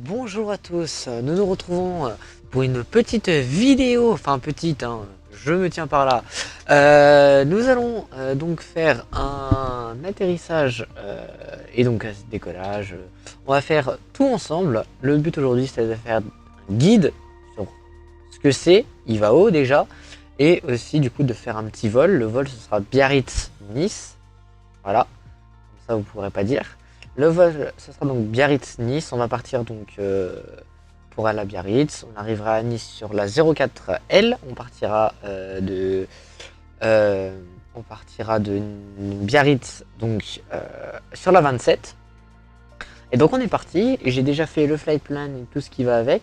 Bonjour à tous, nous nous retrouvons pour une petite vidéo, enfin petite, hein, je me tiens par là. Nous allons donc faire un atterrissage et donc un décollage. On va faire tout ensemble. Le but aujourd'hui c'est de faire un guide sur ce que c'est, il va haut déjà, et aussi du coup de faire un petit vol. Le vol ce sera Biarritz-Nice, voilà, comme ça vous pourrez pas dire. Le vol, ce sera donc Biarritz-Nice. On va partir donc pour aller à Biarritz. On arrivera à Nice sur la 04L. On partira de Biarritz donc sur la 27. Et donc on est parti. J'ai déjà fait le flight plan et tout ce qui va avec.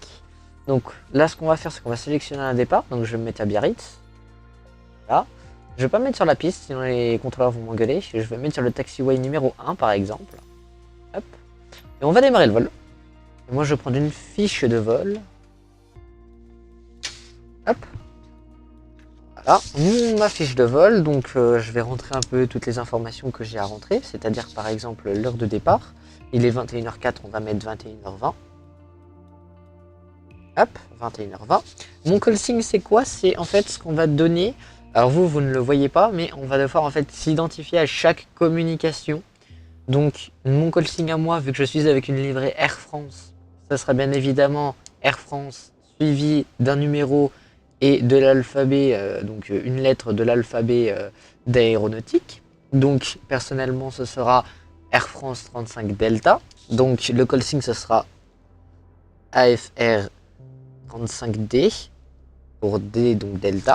Donc là, ce qu'on va faire, c'est qu'on va sélectionner un départ. Donc je vais me mettre à Biarritz. Là. Je vais pas me mettre sur la piste, sinon les contrôleurs vont m'engueuler. Je vais me mettre sur le taxiway numéro 1 par exemple. Hop. Et on va démarrer le vol. Et moi je vais prendre une fiche de vol. Hop. Voilà, ma fiche de vol. Donc je vais rentrer un peu toutes les informations que j'ai à rentrer. C'est-à-dire par exemple l'heure de départ. Il est 21h04, on va mettre 21h20. Hop, 21h20. Mon call sign c'est quoi? C'est en fait ce qu'on va donner. Alors vous ne le voyez pas, mais on va devoir en fait s'identifier à chaque communication. Donc mon call sign à moi, vu que je suis avec une livrée Air France, ça sera bien évidemment Air France suivi d'un numéro et de l'alphabet, donc une lettre de l'alphabet d'aéronautique. Donc personnellement ce sera Air France 35 Delta. Donc le call sign ce sera AFR 35D pour D donc Delta.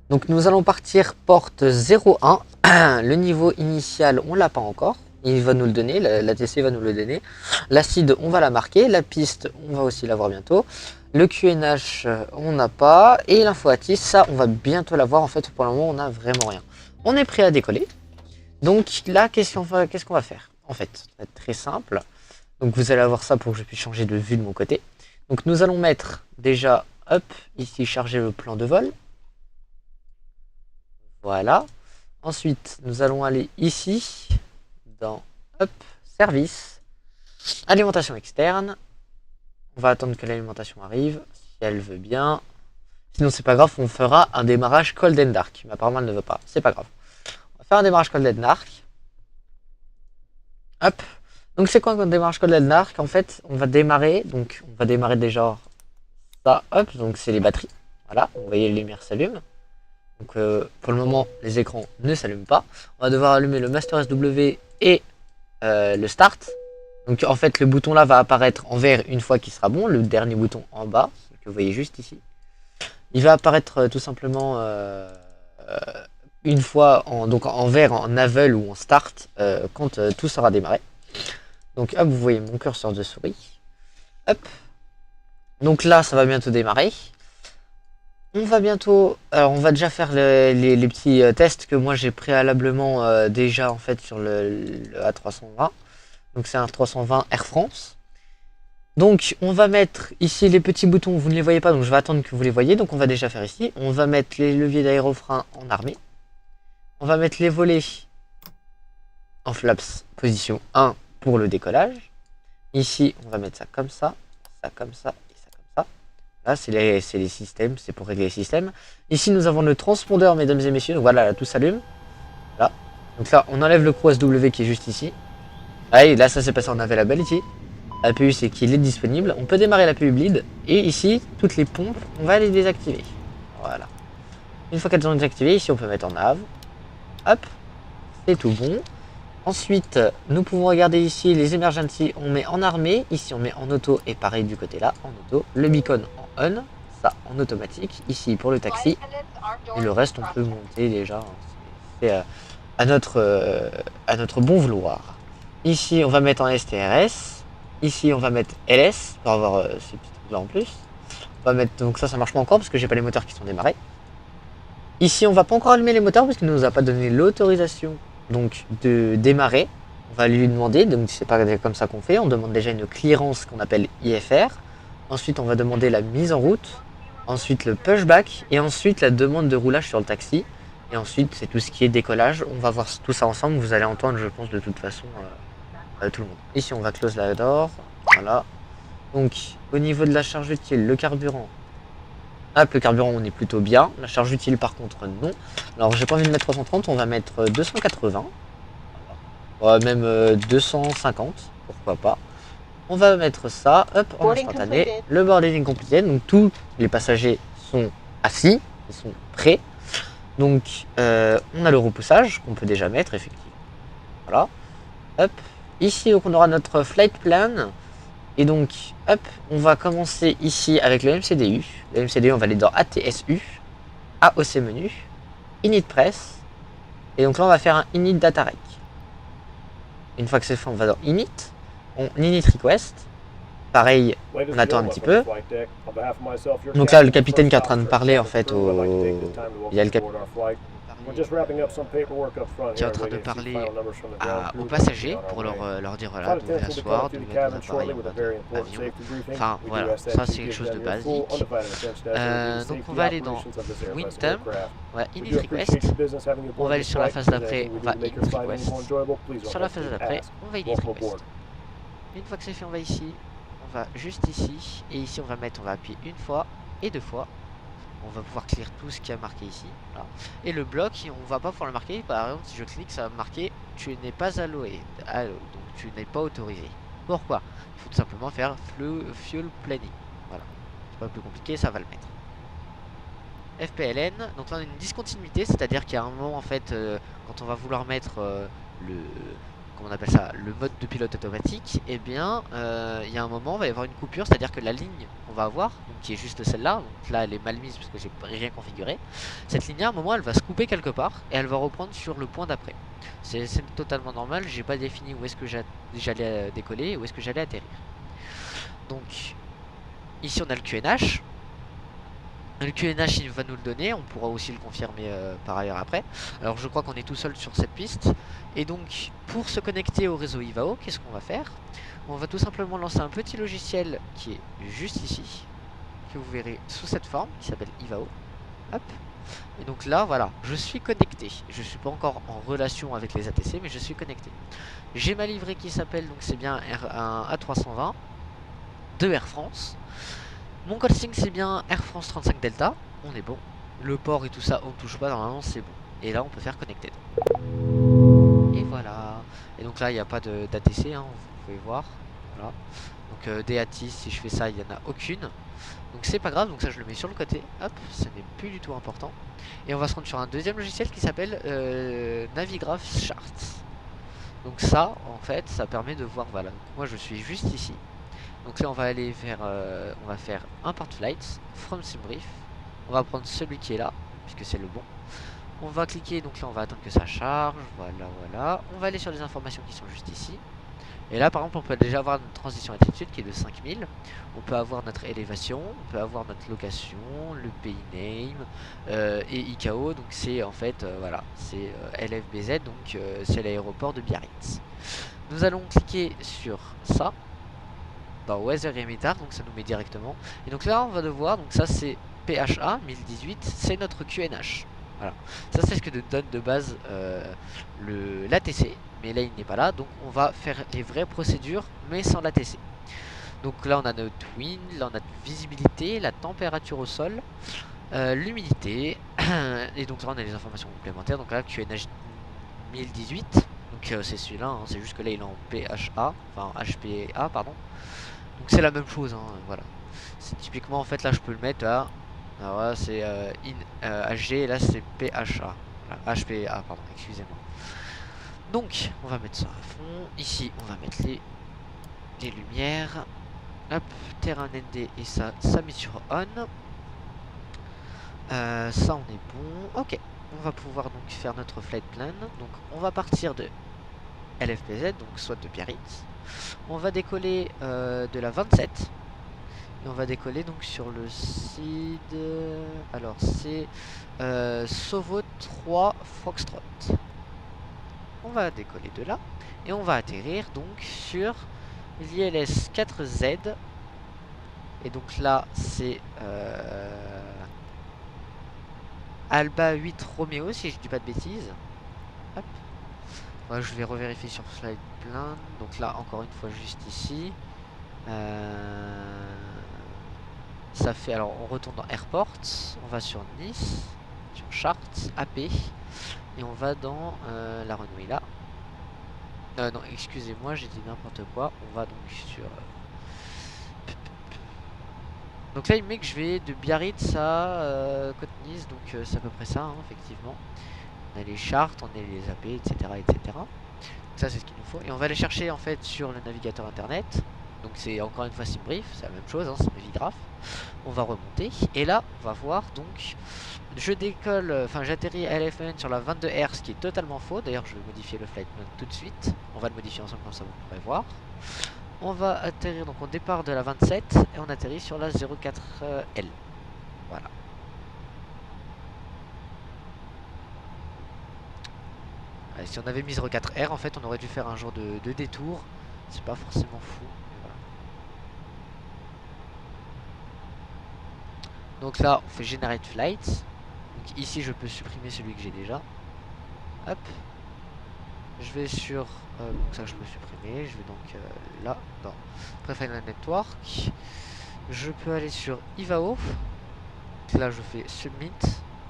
Donc nous allons partir porte 01. Le niveau initial, on l'a pas encore. Il va nous le donner, l'ATC va nous le donner. L'acide, on va la marquer. La piste, on va aussi l'avoir bientôt. Le QNH, on n'a pas. Et l'info ATIS, ça, on va bientôt l'avoir. En fait, pour le moment, on n'a vraiment rien. On est prêt à décoller. Donc là, qu'est-ce qu'on va faire? En fait, ça va être très simple. Donc vous allez avoir ça pour que je puisse changer de vue de mon côté. Donc nous allons mettre déjà, hop, ici, charger le plan de vol. Voilà. Ensuite, nous allons aller ici, dans hop, service, alimentation externe. On va attendre que l'alimentation arrive, si elle veut bien. Sinon, c'est pas grave, on fera un démarrage cold and dark. Mais apparemment, elle ne veut pas, c'est pas grave. On va faire un démarrage cold and dark. Hop. Donc, c'est quoi un démarrage cold and dark? En fait, on va démarrer. Donc, on va démarrer déjà ça, hop. Donc, c'est les batteries. Voilà, vous voyez, les lumières s'allument. Donc pour le moment, les écrans ne s'allument pas. On va devoir allumer le Master SW et le Start. Donc en fait, le bouton là va apparaître en vert une fois qu'il sera bon. Le dernier bouton en bas, que vous voyez juste ici. Il va apparaître tout simplement une fois donc en vert, en navel ou en Start quand tout sera démarré. Donc hop, vous voyez mon curseur de souris. Hop. Donc là, ça va bientôt démarrer. On va bientôt, alors on va déjà faire les petits tests que moi j'ai préalablement déjà en fait sur le A320. Donc c'est un 320 Air France. Donc on va mettre ici les petits boutons, vous ne les voyez pas donc je vais attendre que vous les voyez. Donc on va déjà faire ici, on va mettre les leviers d'aérofrein en armée. On va mettre les volets en flaps position 1 pour le décollage. Ici on va mettre ça comme ça et ça comme ça. Là, c'est les systèmes, c'est pour régler les systèmes. Ici, nous avons le transpondeur, mesdames et messieurs. Donc voilà, là, tout s'allume. Là. Donc là, on enlève le CROSW qui est juste ici. Ah, et là ça s'est passé en availability. APU c'est qu'il est disponible. On peut démarrer l'APU bleed. Et ici, toutes les pompes, on va les désactiver. Voilà. Une fois qu'elles sont désactivées, ici on peut mettre en nav. Hop, c'est tout bon. Ensuite, nous pouvons regarder ici les emergency, on met en armée, ici on met en auto et pareil du côté là, en auto. Le beacon en on, ça en automatique, ici pour le taxi. Et le reste on peut monter déjà, c'est à notre bon vouloir. Ici on va mettre en STRS, ici on va mettre LS pour avoir ces petits trucs là en plus. On va mettre, donc ça marche pas encore parce que j'ai pas les moteurs qui sont démarrés. Ici on va pas encore allumer les moteurs parce qu'il ne nous a pas donné l'autorisation donc de démarrer. On va lui demander, donc c'est pas comme ça qu'on fait, on demande déjà une clearance qu'on appelle IFR. Ensuite on va demander la mise en route, ensuite le pushback et ensuite la demande de roulage sur le taxi. Et ensuite c'est tout ce qui est décollage, on va voir tout ça ensemble, vous allez entendre je pense de toute façon tout le monde. Ici on va close la door, voilà. Donc au niveau de la charge utile, le carburant. Hop, le carburant on est plutôt bien, la charge utile par contre non. Alors j'ai pas envie de mettre 330, on va mettre 280. Même 250, pourquoi pas. On va mettre ça, hop, en instantané. Le boarding completed, donc tous les passagers sont assis, ils sont prêts. Donc on a le repoussage qu'on peut déjà mettre effectivement. Voilà. Hop. Ici donc on aura notre flight plan. Et donc, hop, on va commencer ici avec le MCDU. Le MCDU, on va aller dans ATSU, AOC menu, Init Press. Et donc là, on va faire un Init Data Rec. Une fois que c'est fait, on va dans Init, on Init Request. Pareil, on attend un petit peu. Donc là, le capitaine qui est en train de parler, en fait, il y a le capitaine qui est en train de parler aux passagers pour leur dire voilà, d'où vient asseoir, d'où vient nos appareils, avion. Enfin voilà, ça c'est quelque chose de basique. Donc on va aller dans Wintemp, on va Init Request, on va aller sur la phase d'après, on va Init Request, sur la phase d'après, on va Init Request. Une fois que c'est fait, on va ici, on va juste ici, et ici on va appuyer une fois et deux fois. On va pouvoir clear tout ce qui a marqué ici. Voilà. Et le bloc, on va pas pouvoir le marquer. Par exemple, si je clique, ça va me marquer tu n'es pas alloué. Donc tu n'es pas autorisé. Pourquoi? Il faut tout simplement faire fuel planning. Voilà. C'est pas plus compliqué, ça va le mettre. FPLN, donc là on a une discontinuité, c'est-à-dire qu'il y a un moment en fait, quand on va vouloir mettre le on appelle ça, le mode de pilote automatique, et bien il y a un moment, il va y avoir une coupure, c'est-à-dire que la ligne qu'on va avoir, donc, qui est juste celle-là, donc là elle est mal mise parce que j'ai rien configuré, cette ligne à un moment elle va se couper quelque part et elle va reprendre sur le point d'après. C'est totalement normal, j'ai pas défini où est-ce que j'allais décoller et où est-ce que j'allais atterrir. Donc ici on a le QNH. Le QNH il va nous le donner, on pourra aussi le confirmer par ailleurs après. Alors je crois qu'on est tout seul sur cette piste. Et donc pour se connecter au réseau Ivao, qu'est-ce qu'on va faire? On va tout simplement lancer un petit logiciel qui est juste ici, que vous verrez sous cette forme, qui s'appelle Ivao. Hop. Et donc là voilà, je suis connecté. Je suis pas encore en relation avec les ATC, mais je suis connecté. J'ai ma livrée qui s'appelle, donc c'est bien un A320 de Air France. Mon costing c'est bien Air France 35 Delta, on est bon. Le port et tout ça, on ne touche pas, normalement c'est bon. Et là on peut faire connected. Et voilà. Et donc là il n'y a pas d'ATC, hein, vous pouvez voir. Voilà. Donc des ATIS, si je fais ça, il n'y en a aucune. Donc c'est pas grave, donc ça je le mets sur le côté. Hop, ce n'est plus du tout important. Et on va se rendre sur un deuxième logiciel qui s'appelle Navigraph Charts. Donc ça, en fait, ça permet de voir, voilà. Donc moi je suis juste ici. Donc là on va aller faire on va faire import flight from simbrief. On va prendre celui qui est là puisque c'est le bon. On va cliquer, donc là on va attendre que ça charge. Voilà. On va aller sur les informations qui sont juste ici. Et là par exemple on peut déjà avoir notre transition altitude qui est de 5000. On peut avoir notre élévation, on peut avoir notre location, le pays name et ICAO. Donc c'est en fait voilà, c'est LFBZ, donc c'est l'aéroport de Biarritz. Nous allons cliquer sur ça dans Weather Emitter, donc ça nous met directement. Et donc là on va devoir, donc ça c'est PHA 1018, c'est notre QNH. Voilà, ça c'est ce que nous donne de base l'ATC, mais là il n'est pas là, donc on va faire les vraies procédures mais sans l'ATC. Donc là on a notre wind, là on a notre visibilité, la température au sol, l'humidité, et donc là on a les informations complémentaires, donc là QNH 1018. Donc c'est celui-là, hein, c'est juste que là il est en PHA, enfin HPA pardon. Donc c'est la même chose, hein, voilà. C'est typiquement en fait là je peux le mettre là. Alors là c'est HG et là c'est PHA. Voilà, HPA pardon, excusez-moi. Donc on va mettre ça à fond. Ici on va mettre les lumières. Hop, terrain ND et ça met sur on. Ça on est bon. Ok, on va pouvoir donc faire notre flight plan. Donc on va partir de LFPZ, donc soit de Biarritz. On va décoller de la 27. Et on va décoller donc sur le site. Alors c'est Sovo 3 Foxtrot. On va décoller de là. Et on va atterrir donc sur l'ILS 4Z. Et donc là c'est Alba 8 Romeo si je dis pas de bêtises. Hop. Ouais, je vais revérifier sur Flight Plan. Donc là encore une fois juste ici. Ça fait, alors on retourne dans Airport, on va sur Nice, sur Chartres, AP, et on va dans la runway là. Non, excusez-moi, j'ai dit n'importe quoi. On va donc sur. Donc là, il me met que je vais de Biarritz à Côte-Nice, donc c'est à peu près ça, hein, effectivement. On a les Chartres, on a les AP, etc., etc. Donc ça, c'est ce qu'il nous faut. Et on va aller chercher en fait sur le navigateur internet. Donc c'est encore une fois SimBrief, c'est la même chose, hein, c'est Navigraph. On va remonter et là on va voir donc je décolle, enfin j'atterris à LFN sur la 22R, ce qui est totalement faux. D'ailleurs je vais modifier le flight plan tout de suite. On va le modifier ensemble comme ça vous pourrez voir. On va atterrir donc au départ de la 27 et on atterrit sur la 04L. Voilà. Et si on avait mis 04R en fait on aurait dû faire un jour de détour. C'est pas forcément fou. Voilà. Donc là on fait Generate Flight. Donc ici je peux supprimer celui que j'ai déjà. Hop. Je vais sur. Donc ça je peux supprimer. Je vais donc là, dans Prefine Network. Je peux aller sur Ivao. Là je fais Submit.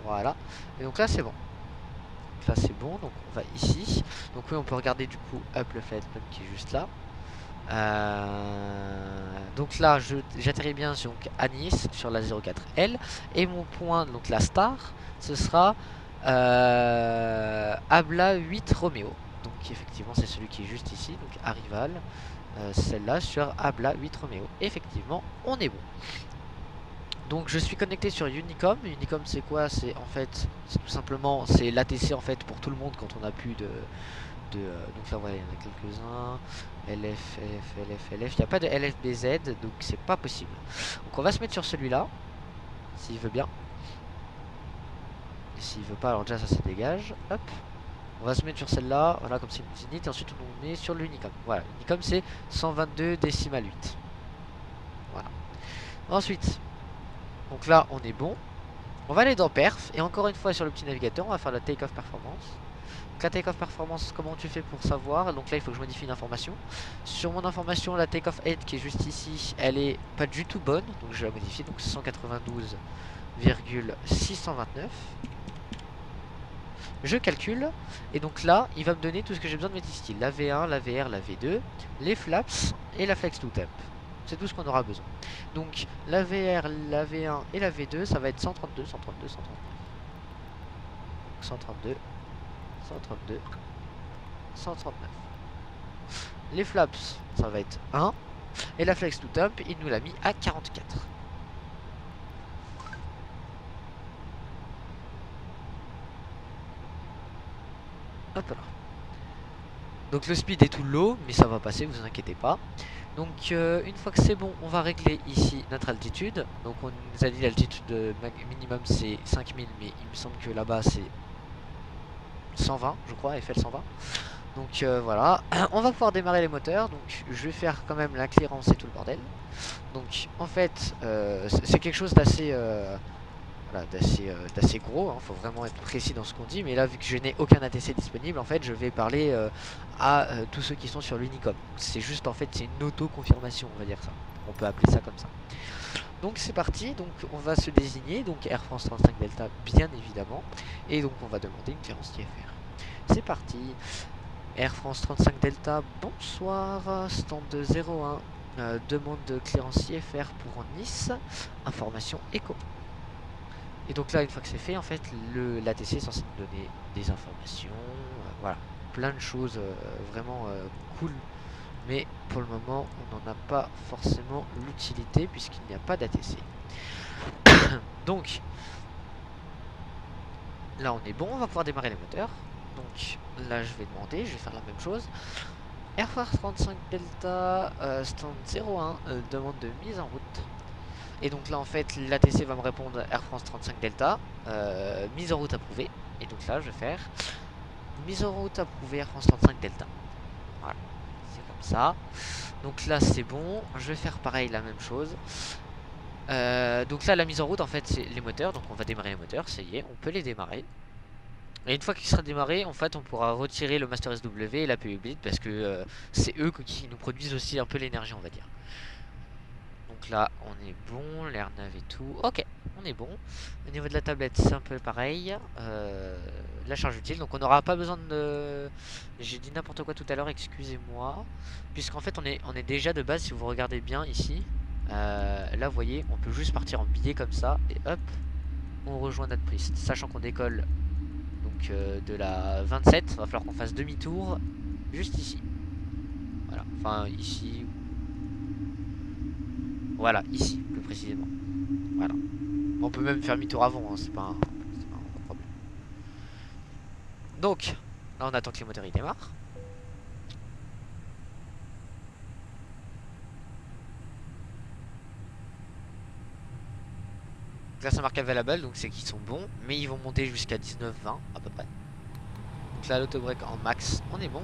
Voilà. Et donc là c'est bon. Donc là c'est bon. Donc on va ici. Donc oui on peut regarder du coup up le flight plan qui est juste là. Donc là j'atterris bien donc, à Nice sur la 04L. Et mon point, donc la star, ce sera Abla 8 Romeo. Donc effectivement c'est celui qui est juste ici, donc Arrival, celle-là sur Abla 8 Romeo. Effectivement on est bon. Donc je suis connecté sur Unicom. Unicom c'est quoi? C'est en fait, c'est tout simplement, c'est l'ATC en fait pour tout le monde quand on a plus de donc là voilà, il y en a quelques-uns. LF, LF, LF, LF. Il n'y a pas de LFBZ, donc c'est pas possible. Donc on va se mettre sur celui-là, s'il veut bien. Et s'il veut pas, alors déjà ça se dégage. Hop. On va se mettre sur celle-là, voilà, comme c'est une zénith, et ensuite on met sur l'Unicom. Voilà, l'Unicom c'est 122 décimal 8. Voilà. Ensuite, donc là on est bon. On va aller dans Perf, et encore une fois sur le petit navigateur, on va faire la take-off performance. Donc la take-off performance, comment tu fais pour savoir? Donc là il faut que je modifie une information. Sur mon information, la take-off head qui est juste ici, elle est pas du tout bonne, donc je vais la modifier, donc 192,629. Je calcule, et donc là, il va me donner tout ce que j'ai besoin de mettre ici. La V1, la VR, la V2, les flaps et la flex to temp. C'est tout ce qu'on aura besoin. Donc la VR, la V1 et la V2, ça va être 132, 132, 139. 132, 132, 139. Les flaps, ça va être 1. Et la flex to temp, il nous l'a mis à 44. Hop là. Donc le speed est tout low, mais ça va passer, vous inquiétez pas. Donc une fois que c'est bon, on va régler ici notre altitude. Donc on nous a dit l'altitude minimum c'est 5000, mais il me semble que là-bas c'est 120, je crois, FL 120. Donc voilà, on va pouvoir démarrer les moteurs. Donc je vais faire quand même la clearance et tout le bordel. Donc en fait, c'est quelque chose d'assez voilà, d'assez gros, hein. Faut vraiment être précis dans ce qu'on dit. Mais là, vu que je n'ai aucun ATC disponible, en fait, je vais parler à tous ceux qui sont sur l'Unicom. C'est juste, en fait, c'est une auto-confirmation, on va dire ça. On peut appeler ça comme ça. Donc c'est parti, donc on va se désigner, donc Air France 35 Delta, bien évidemment. Et donc on va demander une clearance TFR. C'est parti. Air France 35 Delta, bonsoir, stand 01, demande de clearance IFR pour Nice, information écho. Et donc là, une fois que c'est fait, en fait, l'ATC est censé nous donner des informations, voilà, plein de choses vraiment cool. Mais pour le moment, on n'en a pas forcément l'utilité puisqu'il n'y a pas d'ATC. Donc, là, on est bon, on va pouvoir démarrer les moteurs. Donc, là, je vais demander, je vais faire la même chose. Air France 35 Delta, stand 01, demande de mise en route. Et donc là, en fait, l'ATC va me répondre Air France 35 Delta, mise en route approuvée. Et donc là, je vais faire mise en route approuvée Air France 35 Delta. Voilà, c'est comme ça. Donc là, c'est bon. Je vais faire pareil, la même chose. Donc là, la mise en route, en fait, c'est les moteurs. Donc on va démarrer les moteurs, ça y est, on peut les démarrer. Et une fois qu'il sera démarré, en fait, on pourra retirer le Master SW et la PU Bleed parce que c'est eux qui nous produisent aussi un peu l'énergie, on va dire. Donc là, on est bon, l'air nav et tout. Ok, on est bon. Au niveau de la tablette, c'est un peu pareil. La charge utile, donc on n'aura pas besoin de... J'ai dit n'importe quoi tout à l'heure, excusez-moi. Puisqu'en fait, on est déjà de base, si vous regardez bien ici. Là, vous voyez, on peut juste partir en billet comme ça. Et hop, on rejoint notre piste. Sachant qu'on décolle donc de la 27, il va falloir qu'on fasse demi-tour juste ici. Voilà, enfin ici. Voilà, ici, plus précisément. Voilà. On peut même faire demi-tour avant, hein, c'est pas un problème. Donc, là on attend que les moteurs ils démarrent. Donc là ça marque available, donc c'est qu'ils sont bons, mais ils vont monter jusqu'à 19-20 à peu près. Donc là l'autobreak en max, on est bon.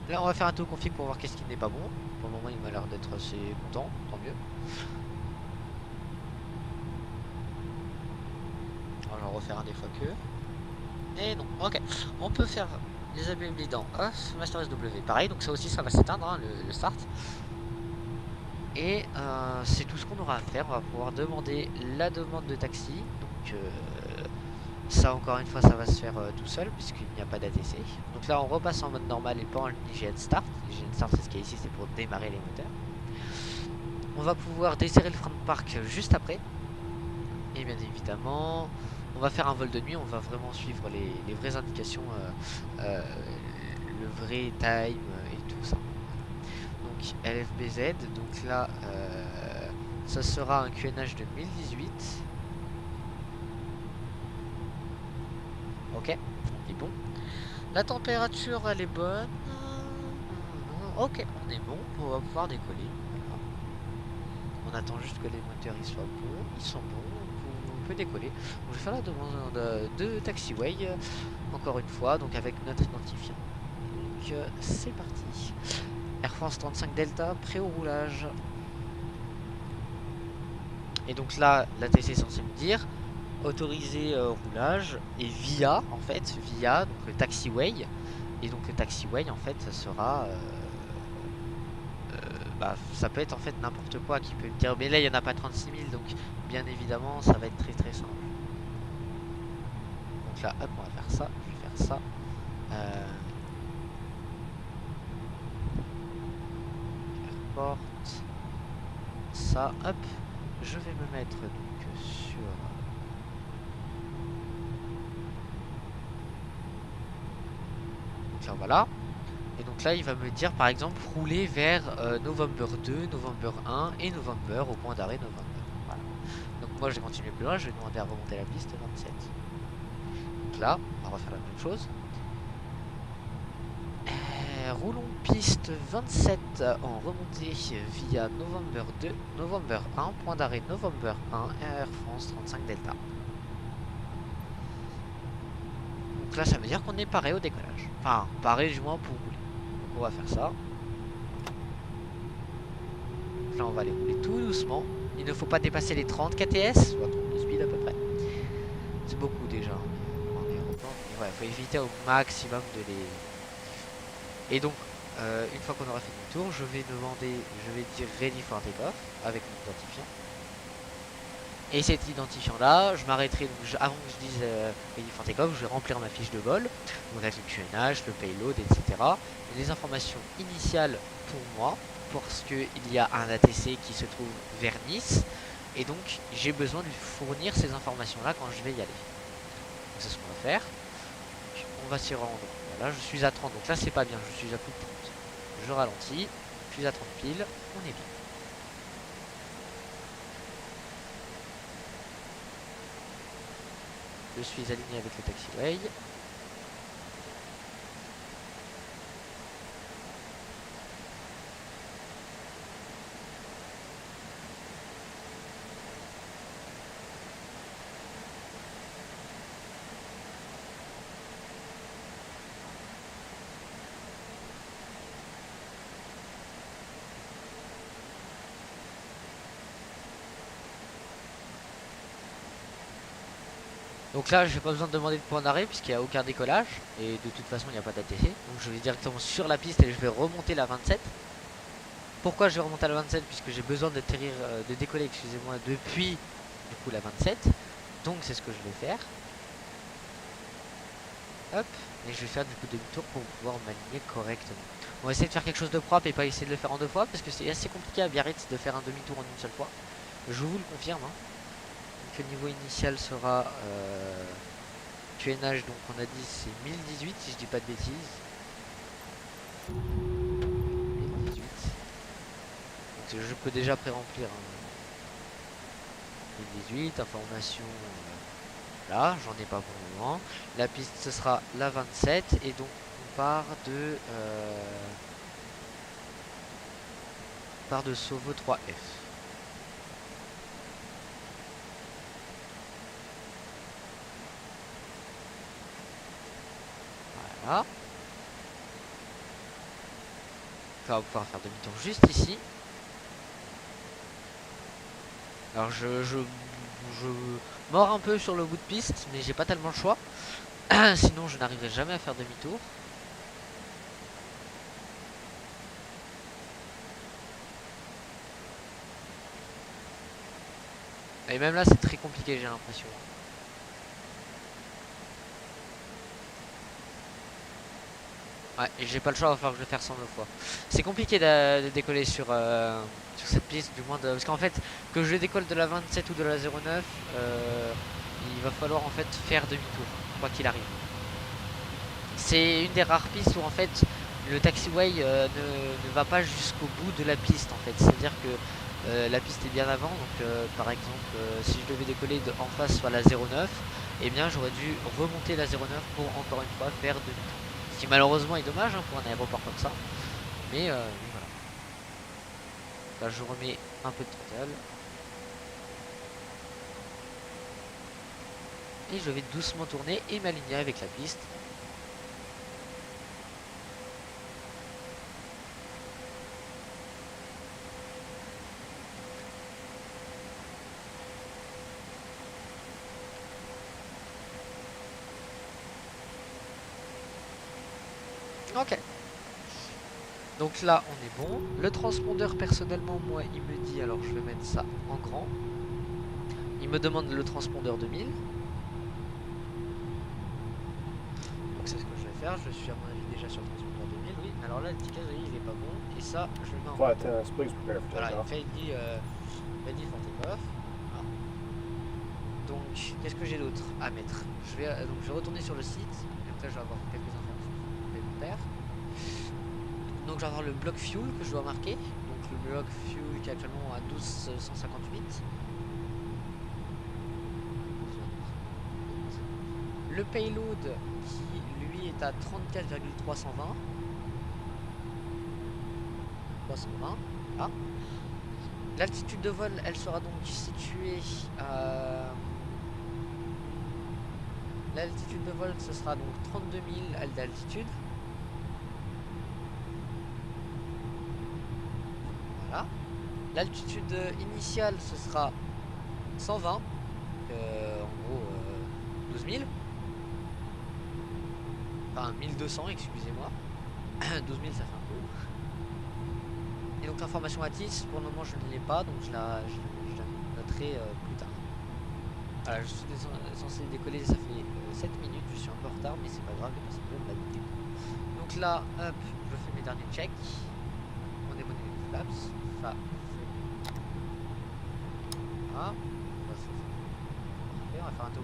Là on va faire un tour config pour voir qu'est-ce qui n'est pas bon. Pour le moment il m'a l'air d'être assez content, tant mieux. On va en refaire un des fois que. Et non, ok. On peut faire les ABM dans off, Master SW, pareil, donc ça aussi ça va s'éteindre, hein, le start. Et c'est tout ce qu'on aura à faire. On va pouvoir demander la demande de taxi. Donc ça encore une fois ça va se faire tout seul puisqu'il n'y a pas d'ATC. Donc là on repasse en mode normal et pas en IGN Start. IGN Start c'est ce qu'il y a ici, c'est pour démarrer les moteurs. On va pouvoir desserrer le frein de parc juste après. Et bien évidemment on va faire un vol de nuit. On va vraiment suivre les vraies indications, le vrai time et tout ça. Donc LFBZ, donc là ça sera un QNH de 1018. Ok, on est bon. La température elle est bonne. Ok, on est bon, on va pouvoir décoller. Voilà. On attend juste que les moteurs ils soient bons, ils sont bons, on peut décoller. Donc, je vais faire la demande de taxiway, encore une fois, donc avec notre identifiant. Donc c'est parti. Air France 35 Delta, prêt au roulage. Et donc là, l'ATC est censé me dire autoriser roulage et via en fait via donc le taxiway. Et donc le taxiway en fait ça sera bah, ça peut être en fait n'importe quoi qui peut me dire mais là il n'y en a pas 36 000 donc bien évidemment ça va être très très simple. Donc là hop on va faire ça, je vais faire ça. Airport, ça hop, je vais me mettre donc sur donc là voilà. Et donc là il va me dire par exemple rouler vers November 2, November 1 et November au point d'arrêt November. Voilà. Donc moi je vais continuer plus loin, je vais demander à remonter la piste 27. Donc là, on va refaire la même chose. Roulons piste 27 en remontée via November 2, November 1, point d'arrêt November 1, Air France 35 Delta. Donc là ça veut dire qu'on est paré au décollage. Enfin, paré du moins pour rouler. Donc on va faire ça. Là on va aller rouler tout doucement. Il ne faut pas dépasser les 30 KTS, soit 32 speed à peu près. C'est beaucoup déjà en aéroport. Mais ouais, faut éviter au maximum de les... Et donc, une fois qu'on aura fait le tour, je vais dire ready for takeoff avec mon identifiant. Et cet identifiant-là, je m'arrêterai, avant que je dise Ready for Takeoff, je vais remplir ma fiche de vol, donc avec le QNH, le payload, etc. Et les informations initiales pour moi, parce qu'il y a un ATC qui se trouve vers Nice, et donc j'ai besoin de lui fournir ces informations-là quand je vais y aller. Donc c'est ce qu'on va faire. Donc, on va s'y rendre. Voilà, je suis à 30, donc là c'est pas bien, je suis à plus de 30. Je ralentis, je suis à 30 piles, on est bien. Je suis aligné avec le taxiway. Donc là, j'ai pas besoin de demander de point d'arrêt puisqu'il n'y a aucun décollage et de toute façon, il n'y a pas d'ATC. Donc je vais directement sur la piste et je vais remonter la 27. Pourquoi je vais remonter à la 27? Puisque j'ai besoin d'atterrir, de décoller, excusez-moi, depuis du coup la 27. Donc c'est ce que je vais faire. Hop, et je vais faire du coup demi-tour pour pouvoir m'aligner correctement. On va essayer de faire quelque chose de propre et pas essayer de le faire en deux fois parce que c'est assez compliqué à Biarritz de faire un demi-tour en une seule fois. Je vous le confirme. Hein. Donc le niveau initial sera QNH, donc on a dit c'est 1018 si je dis pas de bêtises. 1018. Donc je peux déjà pré-remplir. Hein. 1018, information. Là, j'en ai pas pour le moment. La piste ce sera la 27 et donc on part de Sovo 3F. Voilà. On va pouvoir faire demi-tour juste ici. Alors je mords un peu sur le bout de piste, mais j'ai pas tellement le choix. Sinon je n'arriverai jamais à faire demi-tour. Et même là c'est très compliqué, j'ai l'impression. Ouais, et j'ai pas le choix, il va falloir que je le fasse 100 fois. C'est compliqué de décoller sur cette piste, du moins parce qu'en fait, que je décolle de la 27 ou de la 09, il va falloir en fait faire demi-tour, quoi qu'il arrive. C'est une des rares pistes où en fait le taxiway ne va pas jusqu'au bout de la piste en fait. C'est-à-dire que la piste est bien avant, donc par exemple si je devais décoller en face sur la 09, eh bien j'aurais dû remonter la 09 pour encore une fois faire demi-tour. Ce qui malheureusement est dommage hein, pour un aéroport comme ça. Mais voilà. Là je remets un peu de throttle. Et je vais doucement tourner et m'aligner avec la piste. Ok. Donc là on est bon. Le transpondeur personnellement moi il me dit, alors je vais mettre ça en grand. Il me demande le transpondeur 2000. Donc c'est ce que je vais faire. Je suis à mon avis déjà sur le transpondeur 2000. Oui, alors là le ticket il est pas bon. Et ça je le mets en grand. Voilà, il fait dit ready for takeoff. Ah. Donc qu'est-ce que j'ai d'autre à mettre? Je vais retourner sur le site. Et après je vais avoir quelques informations complémentaires. Donc je vais avoir le bloc fuel que je dois marquer. Donc le bloc fuel qui est actuellement à 1258. Le payload qui lui est à 34,320. 320. Ah. L'altitude de vol, elle sera donc située à... L'altitude de vol, ce sera donc 32 000 d'altitude. Voilà. L'altitude initiale, ce sera 120. En gros, 12 000. Enfin, 1200, excusez-moi. 12 000, ça fait un peu. Et donc l'information ATIS, pour le moment, je ne l'ai pas, donc je la noterai plus tard. Voilà, je suis censé décoller, ça fait 7 minutes, je suis un peu en retard, mais c'est pas grave, parce que la vidéo. Donc là, hop, je fais mes derniers checks. On est bon avec les flaps. Ça, voilà. On va faire un tour.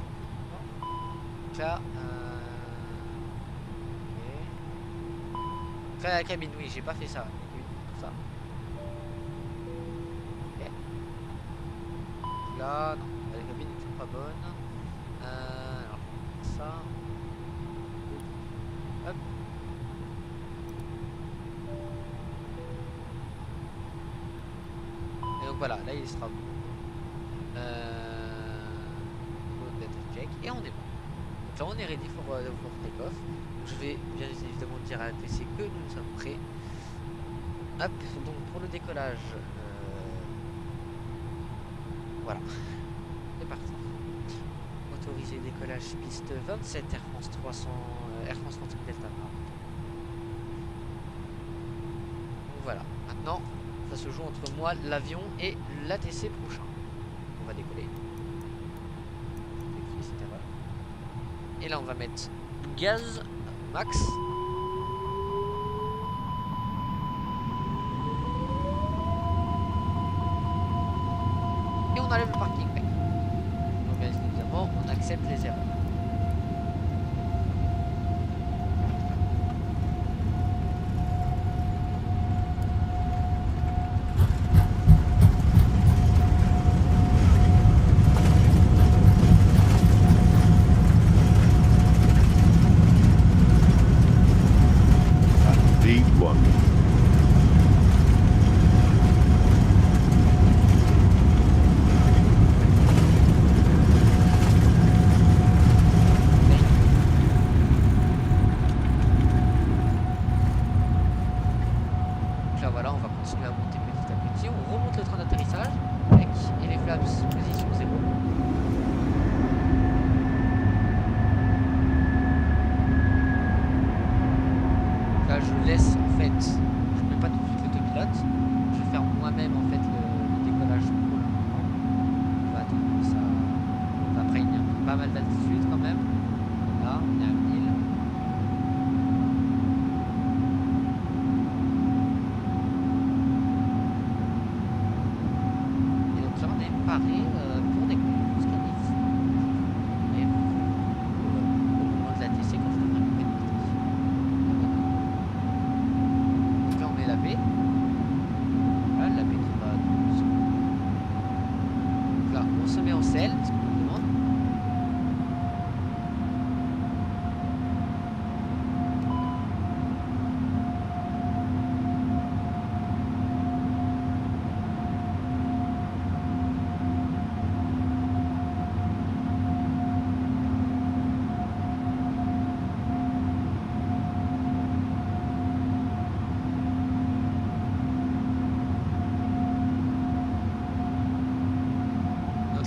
Donc là, ok. Donc là, la cabine, oui, j'ai pas fait ça. Comme ça. Ok. Donc là, non, la cabine n'est toujours pas bonne. Alors, ça. Hop. Et donc voilà, là il sera bon. Check et on est bon. Donc là on est ready pour take-off. Je vais bien évidemment dire à l'ATC que nous sommes prêts. Hop, donc pour le décollage, voilà, c'est parti. Autorisé décollage piste 27 Air France 300, Air France 30 Delta. Donc voilà, maintenant ça se joue entre moi, l'avion et l'ATC prochain. On va décoller. Et là on va mettre gaz max. Et on enlève le parking. Donc bien évidemment on accepte les erreurs.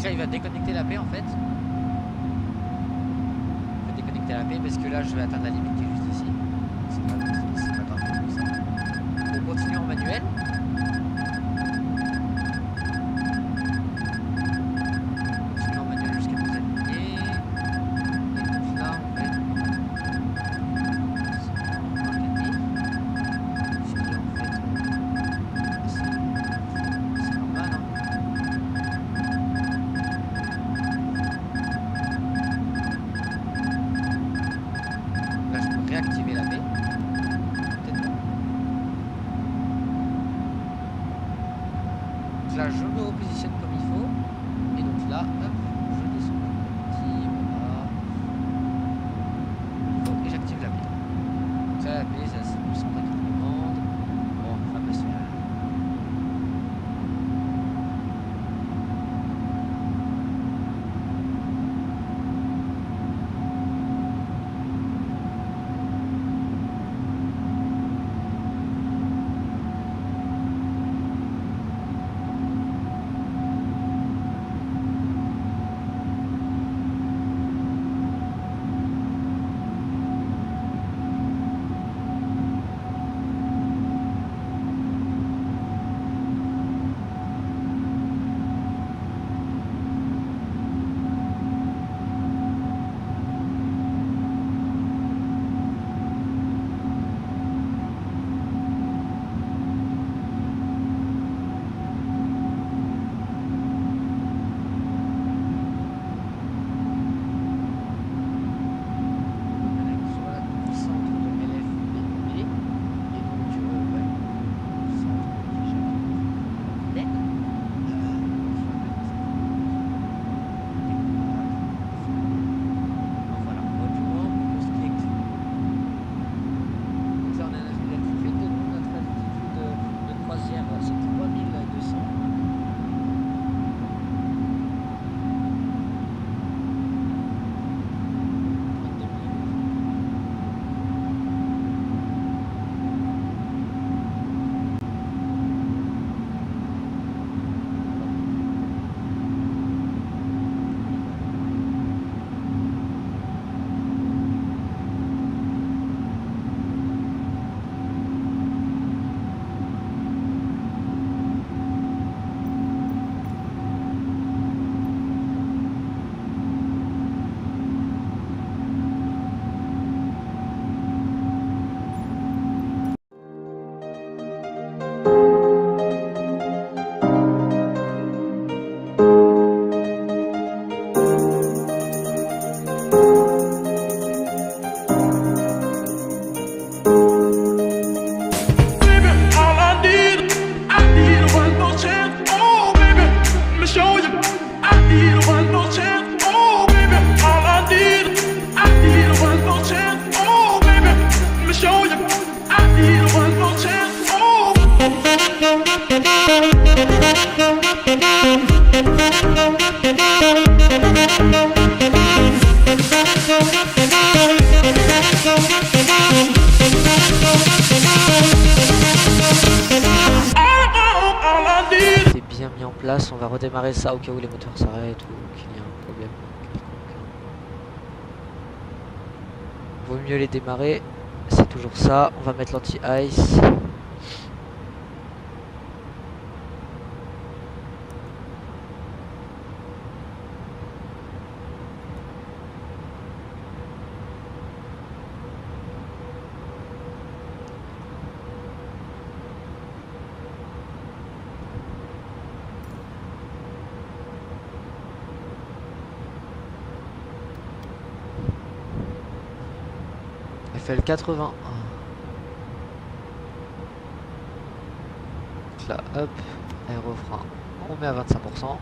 Il va déconnecter la paix en fait. Il va déconnecter la paix parce que là je vais atteindre la limite qui est juste ici. C'est pas grave. On continue en manuel. Là je me repositionne comme il faut et donc là hop, je descends petit, voilà. Et j'active la paix. Donc là la paix ça c'est le centre qui me demande. Bon ça peut se faire. bien mis en place. On va redémarrer ça au cas où les moteurs s'arrêtent ou qu'il y a un problème quelconque. Vaut mieux les démarrer, c'est toujours ça. On va mettre l'anti-ice. FL 81. Donc là, hop, aérofrein, on met à 25%.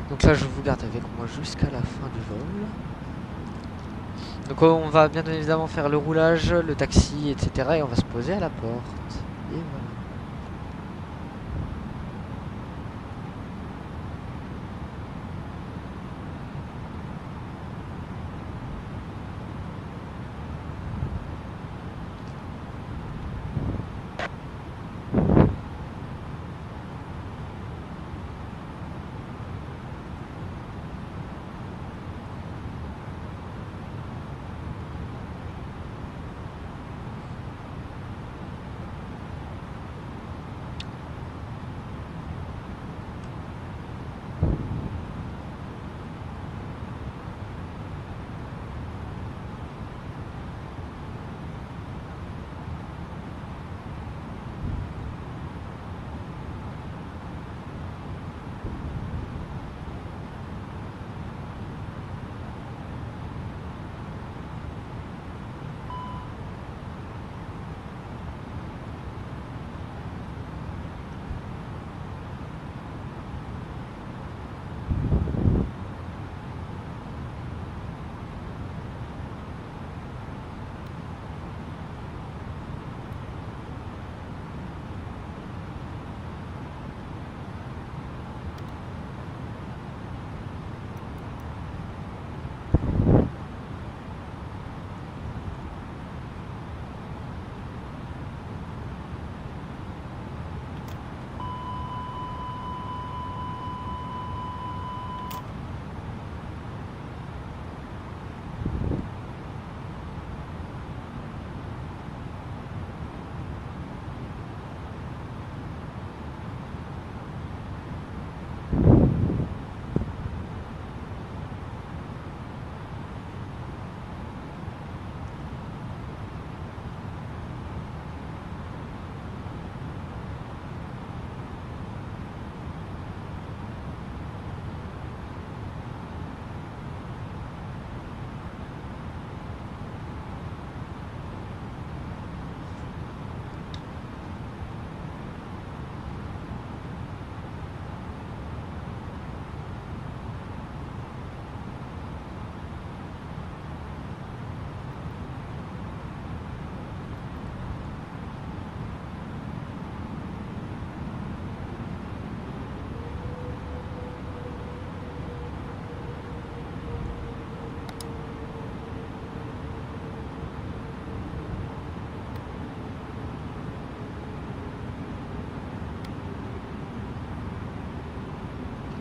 Donc là, je vous garde avec moi jusqu'à la fin du vol. Donc on va bien évidemment faire le roulage, le taxi, etc. Et on va se poser à la porte. Et voilà.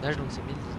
Donc c'est 1019.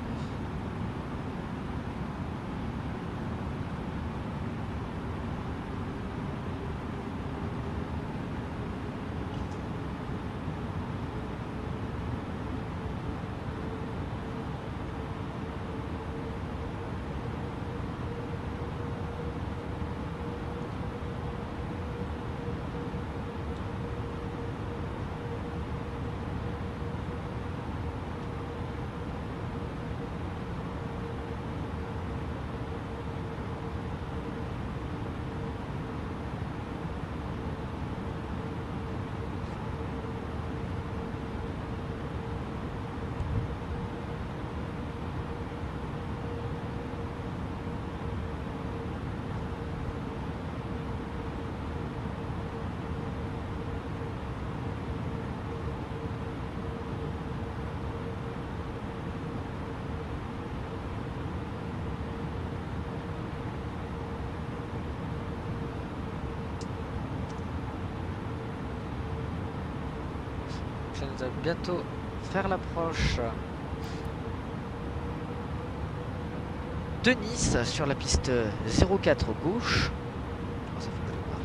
bientôt faire l'approche de Nice sur la piste 04 gauche. Oh, ça fait que je marque.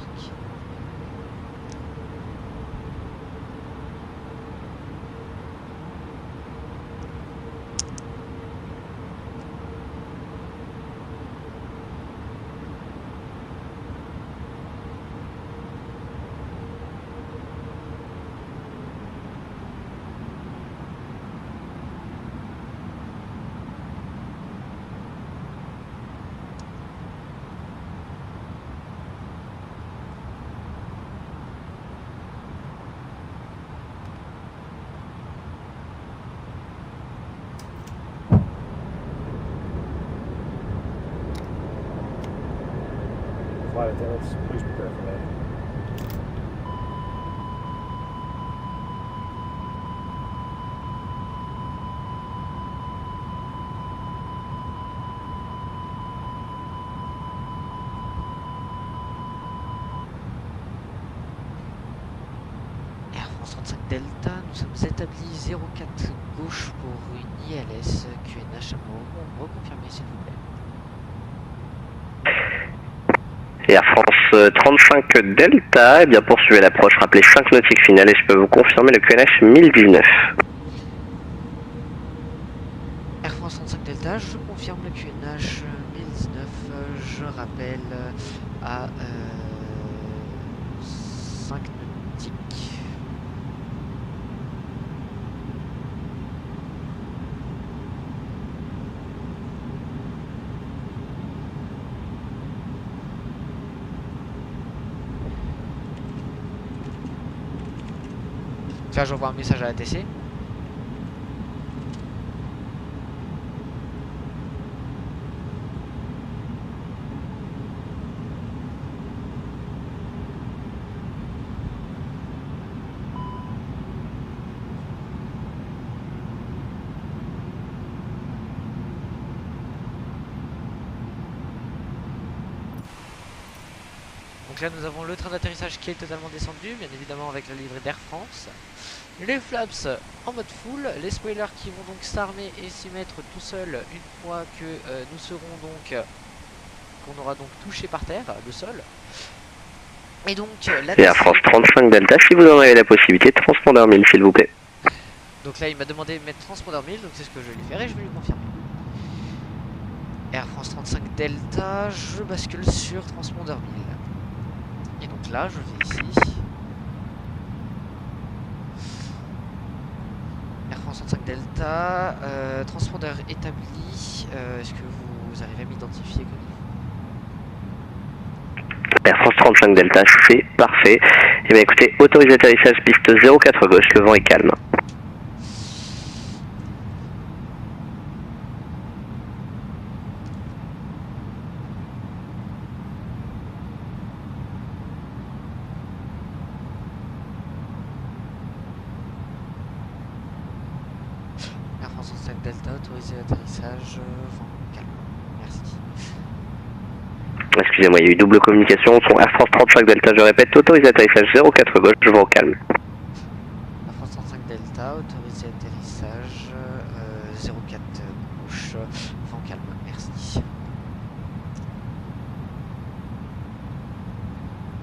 Right, let's please prepare for that. Air France 35 Delta, nous sommes établis 04 gauche pour une ILS QNH à reconfirmer s'il vous plaît. Air France 35 Delta, eh bien poursuivez l'approche, rappelez 5 nautiques finales et je peux vous confirmer le QNH 1019. Air France 35 Delta, je confirme le QNH 1019, je rappelle à 5 nautiques. Là, j'envoie un message à la TC. Donc là, nous avons le train d'atterrissage qui est totalement descendu, bien évidemment avec la livrée d'Air France. Les flaps en mode full, les spoilers qui vont donc s'armer et s'y mettre tout seuls une fois que nous serons donc qu'on aura donc touché par terre le sol. Et donc la Air France 35 Delta, si vous en avez la possibilité, transpondeur 1000 s'il vous plaît. Donc là il m'a demandé de mettre transpondeur 1000, donc c'est ce que je vais lui faire et je vais lui confirmer. Air France 35 Delta, je bascule sur transpondeur 1000. Et donc là je vais ici. Air France 35 Delta, transpondeur établi, est-ce que vous arrivez à m'identifier comme Air France 35 Delta, c'est parfait. Et bien écoutez, autorisé atterrissage piste 04 gauche, le vent est calme. Air France 35 Delta, autorisé atterrissage, vent calme. Merci. Excusez-moi, il y a eu double communication. Son Air France 35 Delta, je répète, autorisé atterrissage 04 gauche, vent calme. Air France 35 Delta, autorisé atterrissage 04 gauche, vent calme. Merci.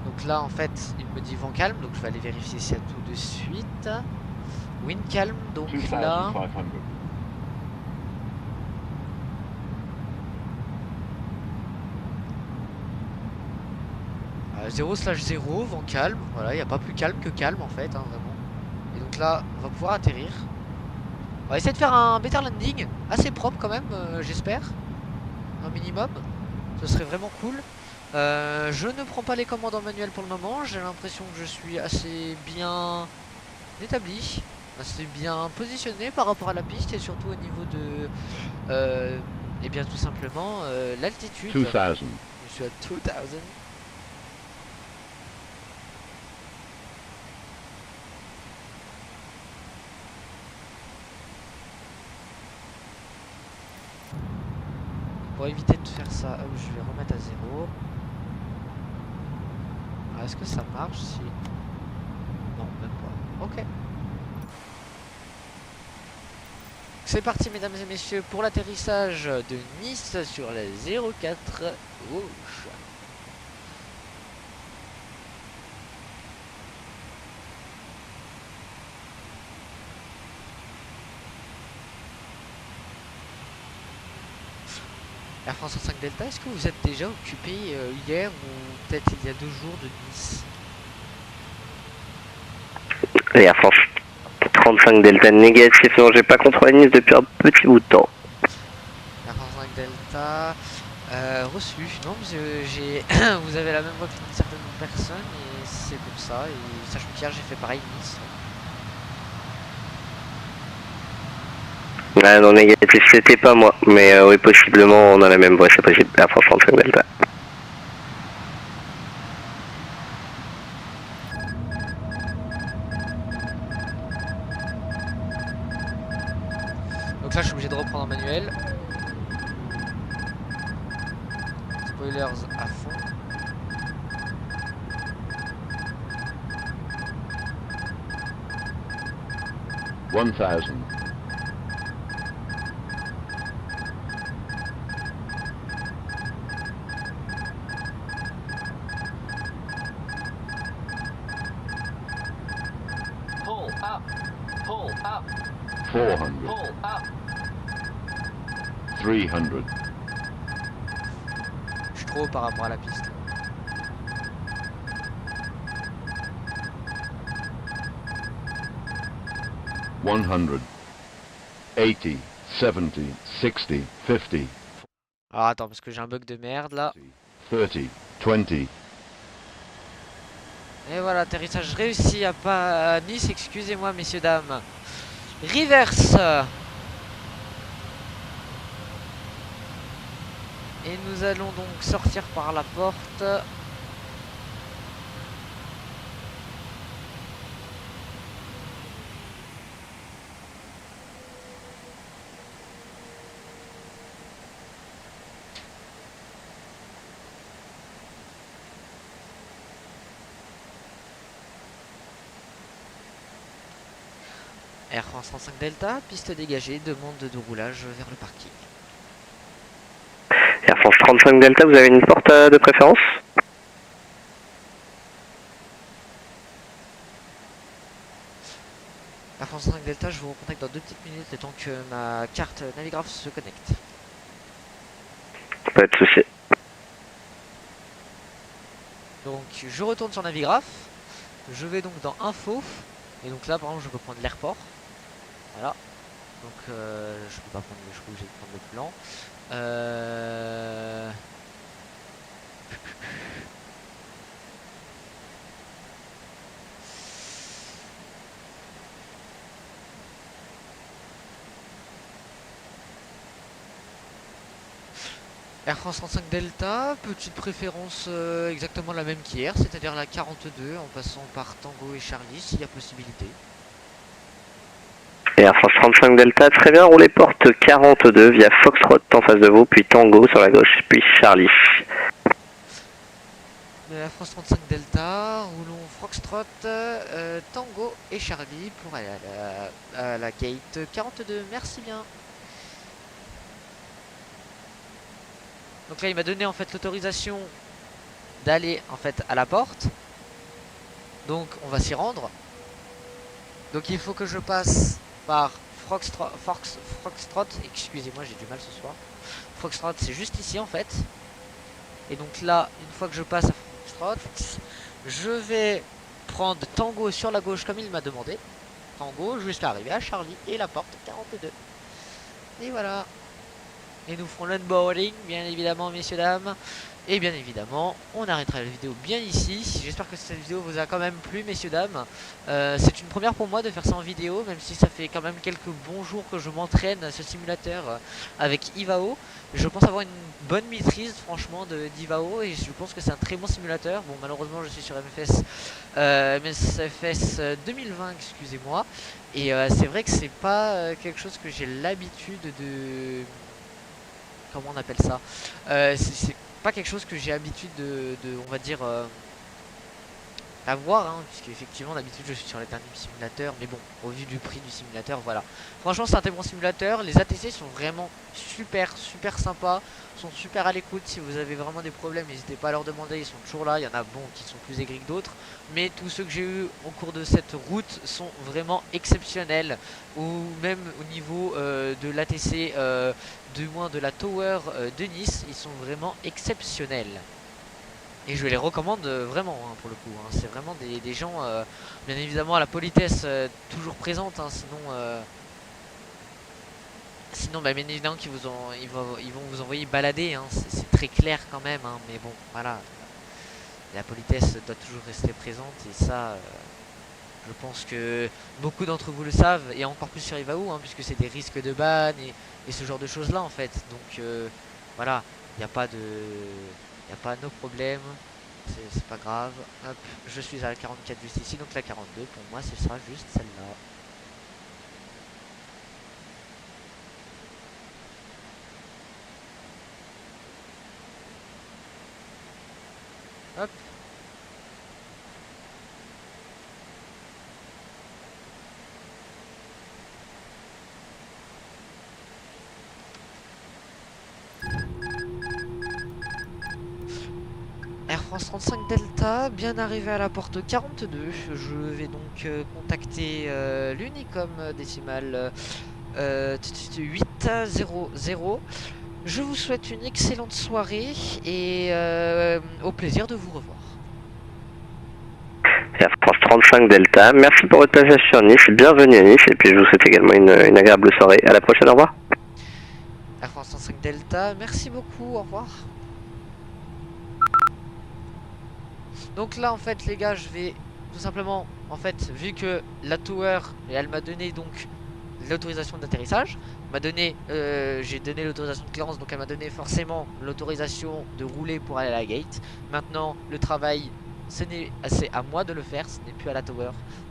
Donc là en fait il me dit vent calme, donc je vais aller vérifier ça tout de suite. Wind calme, donc là 0/0, vent calme, voilà, il n'y a pas plus calme que calme en fait, hein, vraiment. Et donc là, on va pouvoir atterrir. On va essayer de faire un better landing, assez propre quand même, j'espère. Un minimum, ce serait vraiment cool. Je ne prends pas les commandes en manuel pour le moment, j'ai l'impression que je suis assez bien établi, assez bien positionné par rapport à la piste et surtout au niveau de, et bien tout simplement, l'altitude. 2000. Je suis à 2000. Pour éviter de faire ça, je vais remettre à 0. Est-ce que ça marche si... Non, même pas. Ok. c'est parti mesdames et messieurs pour l'atterrissage de Nice sur la 04 gauche. Air France 5 Delta, est-ce que vous êtes déjà occupé hier ou peut-être il y a 2 jours de Nice? Et Air France 35 Delta négatif, non j'ai pas contrôlé Nice depuis un petit bout de temps. Air France 5 Delta, reçu. Non, j'ai vous avez la même voix qu'une certaine personne et c'est pour ça. Et sachant qu'hier j'ai fait pareil Nice. Ah non négatif c'était pas moi, mais oui possiblement on a la même voix, c'est possible, Air France 35 Delta. Donc là je suis obligé de reprendre en manuel. Spoilers à fond. One thousand. Pull up. Pull up. 400. Pull up. 300. Je suis trop haut par rapport à la piste. 100. 80. 70. 60. 50. Alors attends parce que j'ai un bug de merde là. 30. 20. Et voilà, atterrissage réussi à Nice, excusez-moi messieurs dames. Reverse. Et nous allons donc sortir par la porte. Air France 35 Delta, piste dégagée, demande de roulage vers le parking. Air France 35 Delta, vous avez une porte de préférence? Air France 35 Delta, je vous recontacte dans 2 petites minutes, le temps que ma carte Navigraph se connecte. Pas de souci. Donc je retourne sur Navigraph, je vais donc dans Info, et donc là par exemple je peux prendre l'airport. Voilà. Donc je peux pas prendre, je suis obligé de prendre le plan. Air France 35 Delta, petite préférence exactement la même qu'hier, c'est-à-dire la 42 en passant par Tango et Charlie s'il y a possibilité. Et Air France 35 Delta, très bien, roulez porte 42 via Foxtrot en face de vous, puis Tango sur la gauche, puis Charlie. Air France 35 Delta, roulons Foxtrot, Tango et Charlie pour aller à la gate 42, merci bien. Donc là il m'a donné en fait l'autorisation d'aller en fait à la porte. Donc on va s'y rendre. Donc il faut que je passe par Foxtrot, excusez-moi j'ai du mal ce soir. Foxtrot c'est juste ici en fait. Et donc là une fois que je passe à Foxtrot, je vais prendre Tango sur la gauche comme il m'a demandé. Tango jusqu'à arriver à Charlie et la porte 42. Et voilà. Et nous ferons l'unboarding, bien évidemment, messieurs, dames. Et bien évidemment, on arrêtera la vidéo bien ici. J'espère que cette vidéo vous a quand même plu, messieurs, dames. C'est une première pour moi de faire ça en vidéo, même si ça fait quand même quelques bons jours que je m'entraîne à ce simulateur avec Ivao. Je pense avoir une bonne maîtrise, franchement, d'Ivao. Et je pense que c'est un très bon simulateur. Bon, malheureusement, je suis sur MSFS 2020, excusez-moi. Et c'est vrai que c'est pas quelque chose que j'ai l'habitude de... Comment on appelle ça, c'est pas quelque chose que j'ai l'habitude on va dire à voir, hein, puisque effectivement d'habitude je suis sur l'Eternium Simulator, mais bon, au vu du prix du simulateur, voilà. Franchement c'est un très bon simulateur, les ATC sont vraiment super sympas, sont super à l'écoute. Si vous avez vraiment des problèmes, n'hésitez pas à leur demander, ils sont toujours là. Il y en a bon qui sont plus aigris que d'autres, mais tous ceux que j'ai eu au cours de cette route sont vraiment exceptionnels, ou même au niveau de l'ATC, du moins de la Tower de Nice, ils sont vraiment exceptionnels. Et je les recommande vraiment, hein, pour le coup, hein. C'est vraiment des gens, bien évidemment, à la politesse toujours présente, hein, sinon bah, bien évidemment ils vont vous envoyer balader, hein. C'est très clair quand même, hein, mais bon, voilà. La politesse doit toujours rester présente, et ça, je pense que beaucoup d'entre vous le savent, et encore plus sur Evaou, hein, puisque c'est des risques de ban et ce genre de choses là en fait. Donc voilà, il n'y a pas no problème, c'est pas grave. Hop, je suis à la 44 juste ici, donc la 42 pour moi ce sera juste celle-là. Hop. Air France 35 Delta, bien arrivé à la porte 42. Je vais donc contacter l'Unicom décimale 800. Je vous souhaite une excellente soirée et au plaisir de vous revoir. Air France 35 Delta, merci pour votre passage sur Nice, bienvenue à Nice, et puis je vous souhaite également une agréable soirée. À la prochaine, au revoir. Air France 35 Delta, merci beaucoup, au revoir. Donc là en fait les gars, je vais tout simplement, en fait, vu que la tower, elle m'a donné donc l'autorisation d'atterrissage, j'ai donné l'autorisation de clearance, donc elle m'a donné forcément l'autorisation de rouler pour aller à la gate. Maintenant le travail, c'est à moi de le faire, ce n'est plus à la tower.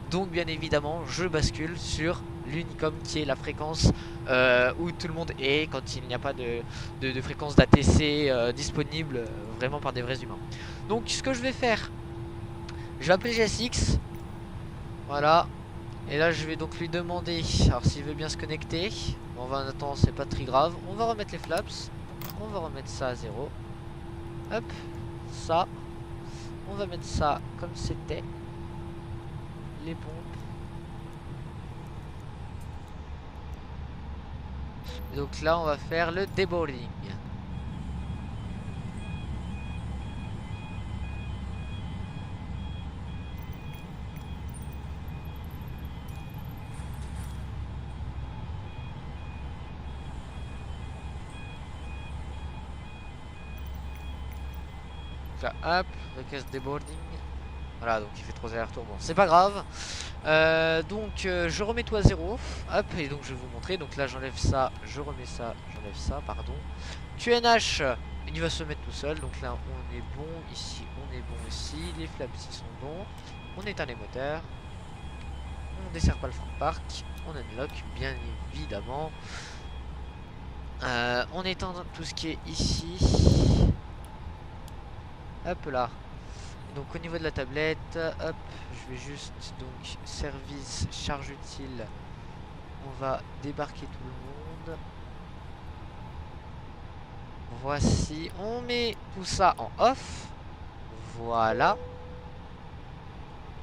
Donc bien évidemment je bascule sur l'Unicom, qui est la fréquence où tout le monde est quand il n'y a pas de fréquence d'ATC disponible vraiment par des vrais humains. Donc ce que je vais faire, je vais appeler GSX, voilà, et là je vais donc lui demander, alors s'il veut bien se connecter. Bon, en attendant c'est pas très grave, on va remettre les flaps, on va remettre ça à 0, hop, ça, on va mettre ça comme c'était, les pompes. Et donc là on va faire le deboarding. Là, hop, request deboarding. Voilà, donc il fait 3 allers-retours, bon c'est pas grave. Donc je remets tout à 0. Hop, et donc je vais vous montrer. Donc là j'enlève ça, je remets ça, j'enlève ça, pardon. QNH, il va se mettre tout seul. Donc là on est bon, ici on est bon aussi. Les flaps ici sont bons. On éteint les moteurs. On dessert pas le front park. On unlock bien évidemment. On éteint tout ce qui est ici. Hop là. Donc au niveau de la tablette, hop, je vais juste donc service charge utile. On va débarquer tout le monde. Voici, on met tout ça en off. Voilà.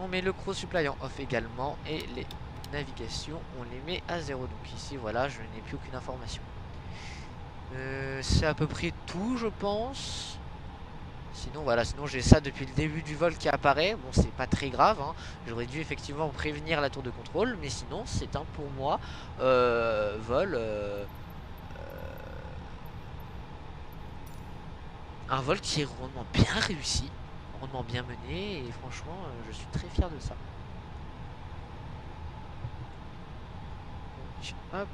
On met le cross supply en off également, et les navigations on les met à 0. Donc ici voilà, je n'ai plus aucune information. C'est à peu près tout je pense. Sinon voilà, sinon j'ai ça depuis le début du vol qui apparaît. Bon c'est pas très grave, hein. J'aurais dû effectivement prévenir la tour de contrôle, mais sinon c'est un pour moi vol un vol qui est rondement bien réussi, rondement bien mené, et franchement je suis très fier de ça. Donc hop,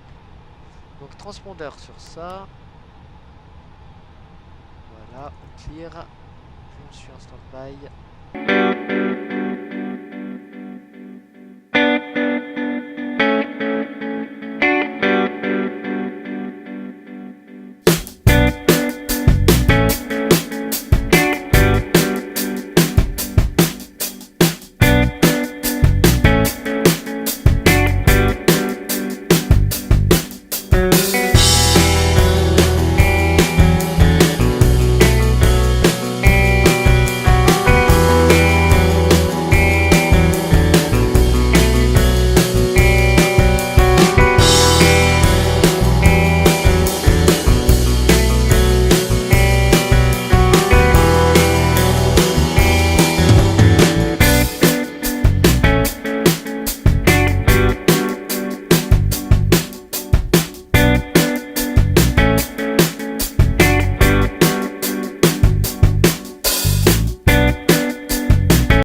donc transpondeur sur ça. Voilà, on clear. Je suis en stand-by. Ciao.